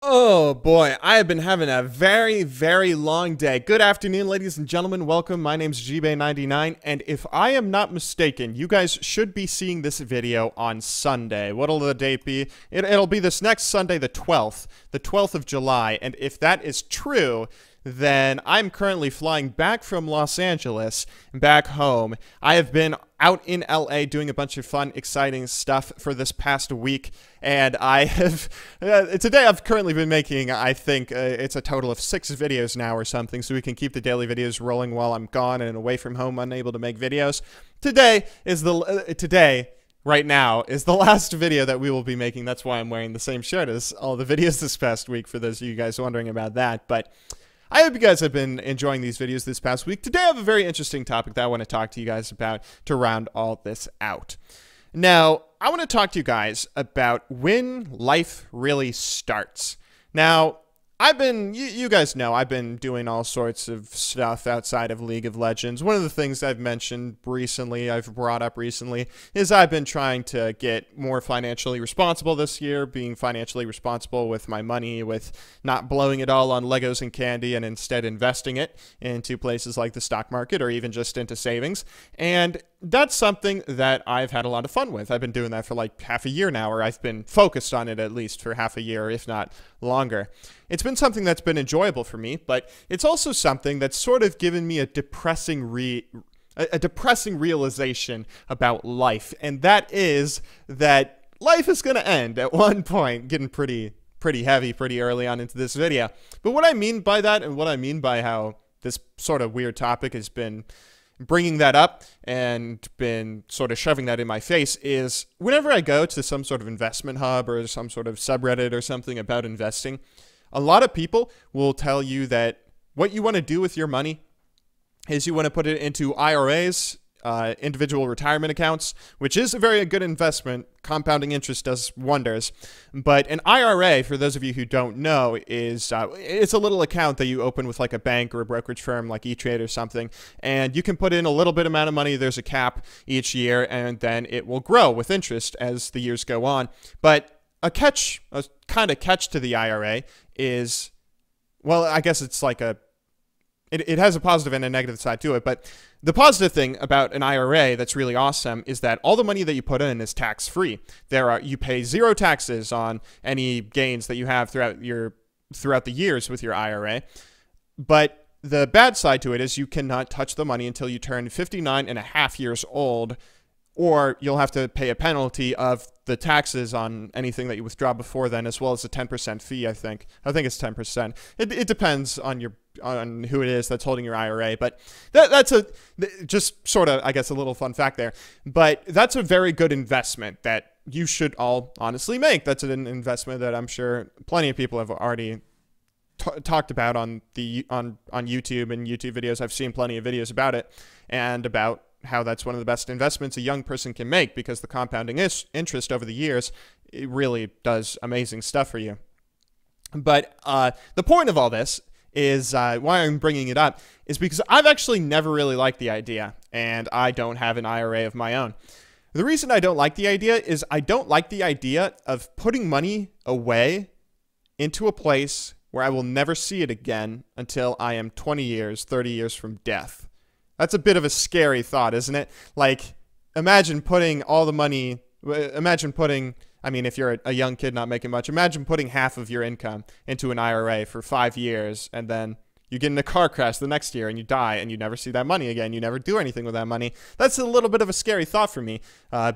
Oh boy, I have been having a very long day. Good afternoon, ladies and gentlemen. Welcome. My name's GBay99, and if I am not mistaken, you guys should be seeing this video on Sunday. What'll the date be? It'll be this next Sunday, the 12th of July, and if that is true, then I'm currently flying back from Los Angeles back home. I have been out in LA doing a bunch of fun, exciting stuff for this past week, and I have today I've currently been making, I think it's a total of 6 videos now or something, so we can keep the daily videos rolling while I'm gone and away from home, unable to make videos. Today right now is the last video that we will be making. That's why I'm wearing the same shirt as all the videos this past week, for those of you guys wondering about that. But I hope you guys have been enjoying these videos this past week. Today I have a very interesting topic that I want to talk to you guys about to round all this out. Now, I want to talk to you guys about when life really starts. Now, you guys know, I've been doing all sorts of stuff outside of League of Legends. One of the things I've mentioned recently, I've brought up recently, is I've been trying to get more financially responsible this year, being financially responsible with my money, with not blowing it all on Legos and candy, and instead investing it into places like the stock market or even just into savings. And that's something that I've had a lot of fun with. I've been doing that for like half a year now, or I've been focused on it at least for half a year, if not longer. It's been something that's been enjoyable for me, but it's also something that's sort of given me a depressing realization about life, and that is that life is going to end at one point. Getting pretty heavy pretty early on into this video. But what I mean by that, and what I mean by how this sort of weird topic has been bringing that up and been sort of shoving that in my face, is whenever I go to some sort of investment hub or some sort of subreddit or something about investing, a lot of people will tell you that what you want to do with your money is you want to put it into IRAs, individual retirement accounts, which is a very good investment. Compounding interest does wonders. But an IRA, for those of you who don't know, is it's a little account that you open with like a bank or a brokerage firm like E-Trade or something, and you can put in a little bit amount of money. There's a cap each year, and then it will grow with interest as the years go on. But a kind of catch to the IRA is, well, I guess it's like it has a positive and a negative side to it, but the positive thing about an IRA that's really awesome is that all the money that you put in is tax-free. You pay 0 taxes on any gains that you have throughout the years with your IRA. But the bad side to it is you cannot touch the money until you turn 59 and a half years old, or you'll have to pay a penalty of the taxes on anything that you withdraw before then, as well as a 10% fee, I think. I think it's 10%. It depends on who it is that's holding your IRA, but that's just sort of, I guess, a little fun fact there. But that's a very good investment that you should all honestly make. That's an investment that I'm sure plenty of people have already talked about on YouTube and YouTube videos. I've seen plenty of videos about it and about how that's one of the best investments a young person can make, because the compounding interest over the years, it really does amazing stuff for you. But the point of all this is, why I'm bringing it up, is because I've actually never really liked the idea, and I don't have an IRA of my own. The reason I don't like the idea is I don't like the idea of putting money away into a place where I will never see it again until I am 20 years, 30 years from death. That's a bit of a scary thought, isn't it? Like, imagine putting all the money, I mean, if you're a young kid not making much, imagine putting half of your income into an IRA for 5 years, and then you get in a car crash the next year and you die and you never see that money again. You never do anything with that money. That's a little bit of a scary thought for me,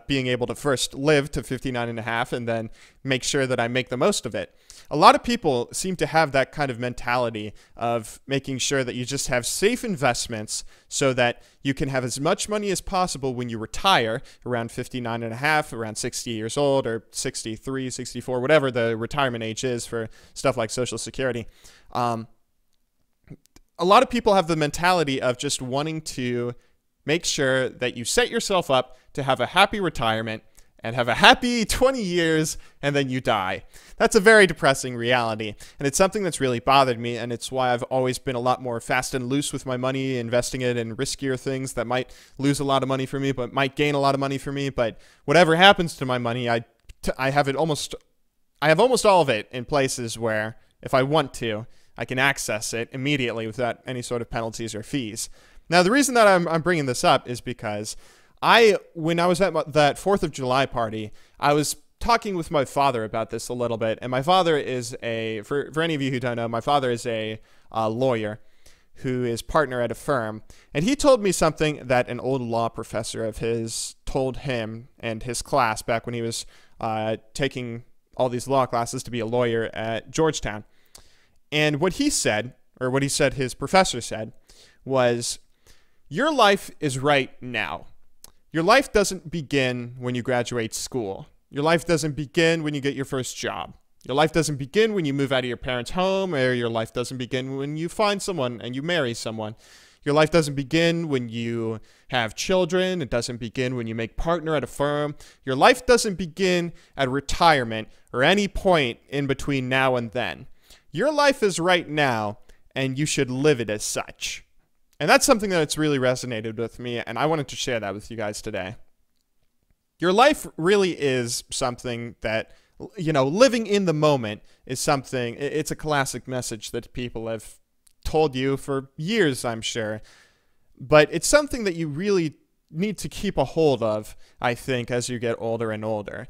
being able to first live to 59 and a half and then make sure that I make the most of it. A lot of people seem to have that kind of mentality of making sure that you just have safe investments so that you can have as much money as possible when you retire around 59 and a half, around 60 years old, or 63, 64, whatever the retirement age is for stuff like Social Security. A lot of people have the mentality of just wanting to make sure that you set yourself up to have a happy retirement and have a happy 20 years, and then you die. That's a very depressing reality, and it's something that's really bothered me, and it's why I've always been a lot more fast and loose with my money, investing it in riskier things that might lose a lot of money for me, but might gain a lot of money for me. But whatever happens to my money, I have it almost I have almost all of it in places where, if I want to, I can access it immediately without any sort of penalties or fees. Now, the reason that I'm bringing this up is because when I was at that 4th of July party, I was talking with my father about this a little bit, and my father is for any of you who don't know, my father is a lawyer who is partner at a firm, and he told me something that an old law professor of his told him and his class back when he was taking all these law classes to be a lawyer at Georgetown. And what he said, or what he said his professor said, was, your life is right now. Your life doesn't begin when you graduate school. Your life doesn't begin when you get your first job. Your life doesn't begin when you move out of your parents' home, or your life doesn't begin when you find someone and you marry someone. Your life doesn't begin when you have children. It doesn't begin when you make partner at a firm. Your life doesn't begin at retirement or any point in between now and then. Your life is right now, and you should live it as such. And that's something that's really resonated with me, and I wanted to share that with you guys today. Your life really is something that, living in the moment is something, it's a classic message that people have told you for years, I'm sure. But it's something that you really need to keep a hold of, I think, as you get older and older.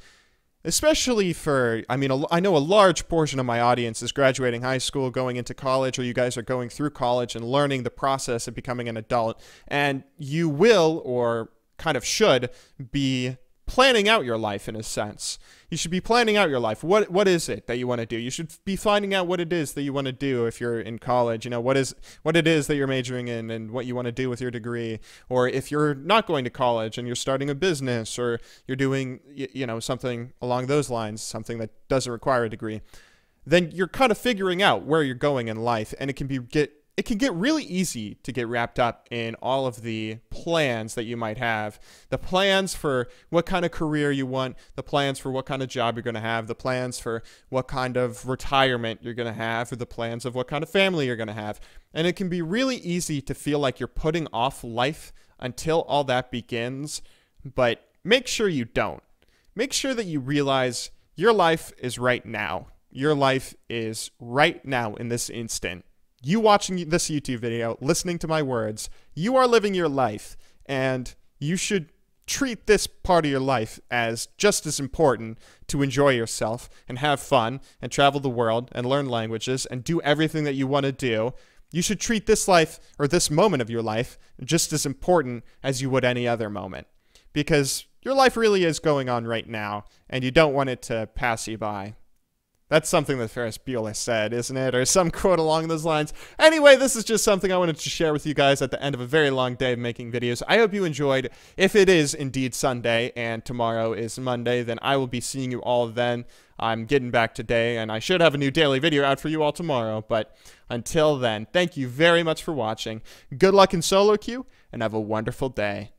Especially I know a large portion of my audience is graduating high school, going into college, or you guys are going through college and learning the process of becoming an adult. And you will, or kind of should, be planning out your life in a sense. You should be planning out your life. What is it that you want to do? You should be finding out what it is that you want to do if you're in college. What it is that you're majoring in and what you want to do with your degree. Or if you're not going to college and you're starting a business, or you're doing something along those lines, something that doesn't require a degree, then you're kind of figuring out where you're going in life, and it can get really easy to get wrapped up in all of the plans that you might have. The plans for what kind of career you want, the plans for what kind of job you're going to have, the plans for what kind of retirement you're going to have, or the plans of what kind of family you're going to have. And it can be really easy to feel like you're putting off life until all that begins, but make sure you don't. Make sure that you realize your life is right now. Your life is right now in this instant. You watching this YouTube video, listening to my words, you are living your life, and you should treat this part of your life as just as important to enjoy yourself and have fun and travel the world and learn languages and do everything that you want to do. You should treat this life, or this moment of your life, just as important as you would any other moment, because your life really is going on right now, and you don't want it to pass you by. That's something that Ferris Bueller said, isn't it? Or some quote along those lines. Anyway, this is just something I wanted to share with you guys at the end of a very long day of making videos. I hope you enjoyed. If it is indeed Sunday and tomorrow is Monday, then I will be seeing you all then. I'm getting back today, and I should have a new daily video out for you all tomorrow. But until then, thank you very much for watching. Good luck in solo queue, and have a wonderful day.